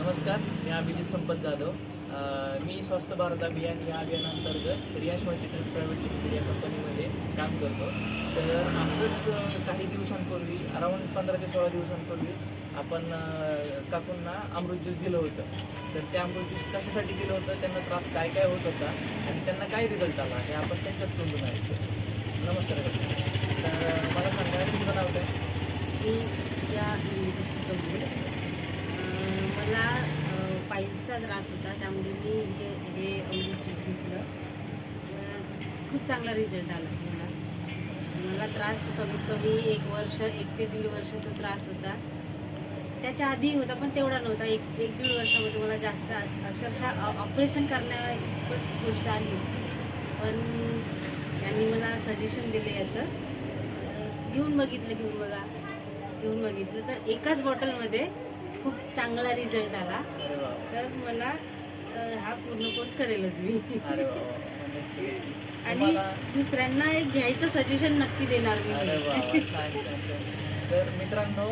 नमस्कार, मी अभिजित संपत जाधव. मी स्वस्थ भारत अभियान या अभियानांतर्गत रियाश मल्टीट्रेड प्रायव्हेट लिमिटेड या कंपनीमध्ये काम करतो. तर असंच काही दिवसांपूर्वी अराऊंड 15 ते 16 दिवसांपूर्वीच आपण काकूंना अमृत ज्यूस दिलं होतं. तर ते अमृत ज्यूस कशासाठी दिलं होतं, त्यांना त्रास काय काय होत होता आणि त्यांना काय रिझल्ट आला हे आपण त्यांच्याच तोंडून ऐकतो. नमस्कार काकू. तर मला सांगा, तुमचं नाव काय? मी या मला पायल्सचा त्रास होता, त्यामुळे मी हे अमृत ज्यूस घेतलं. खूप चांगला रिझल्ट आला मला त्रास कमीत कमी 1 वर्ष 1 ते 1.5 वर्ष तो त्रास होता. त्याच्या आधी होता पण तेवढा नव्हता. 1-1.5 वर्षामध्ये मला जास्त अक्षरशः ऑपरेशन करण्याइतपत गोष्ट आली. पण त्यांनी मला सजेशन दिले याचं. घेऊन बघितलं तर एकाच बॉटलमध्ये खूप चांगला रिझल्ट आला. अरे वा. तर मला हा पूर्ण कोर्स करेलच मी. अरे वा वा. म्हणजे आणि तुम्हाला दुसऱ्यांना एक घ्यायचं सजेशन नक्की देणार मी. अरे वा वा. छान छान छान. तर मित्रांनो,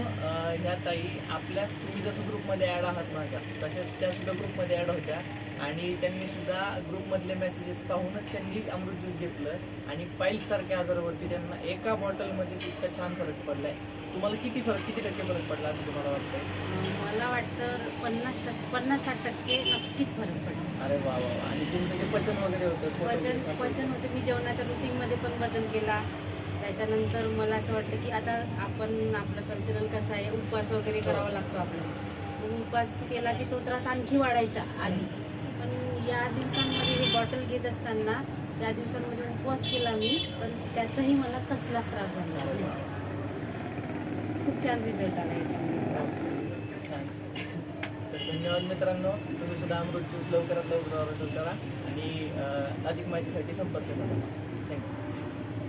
ह्या ताई आपल्या, तुम्ही जसं ग्रुपमध्ये ॲड आहात माझ्या, तसेच त्या सुद्धा ग्रुपमध्ये ॲड होत्या आणि त्यांनी सुद्धा ग्रुपमधले मेसेजेस पाहूनच त्यांनी अमृत ज्यूस घेतलं आणि पाईल्स सारख्या आजारावरती त्यांना एका बॉटलमध्येच इतका छान फरक पडलाय. तुम्हाला किती टक्के फरक पडला असं तुम्हाला वाटतंय? मला वाटतं 50-60% नक्कीच फरक पडला. अरे वा वा. आणि तुमचं जे पचन वगैरे होतं, पचन होते. मी जेवणाच्या रुटीनमध्ये पण बदल केला. त्याच्यानंतर मला असं वाटतं की आता आपलं कल्चरल कसं आहे, उपवास वगैरे करावा लागतो आपल्याला. मग उपवास केला की तो त्रास आणखी वाढायचा आधी. पण या दिवसांमध्ये हे बॉटल घेत असताना त्या दिवसांमध्ये उपवास केला मी, पण त्याचाही मला कसलाच त्रास झाला. खूप छान रिझल्ट आला याच्यामध्ये. छान. तर धन्यवाद मित्रांनो. तुम्ही सुद्धा अमृत ज्यूस लवकरात लवकर ऑर्डर करा आणि अधिक माहितीसाठी संपर्क करा. थँक्यू.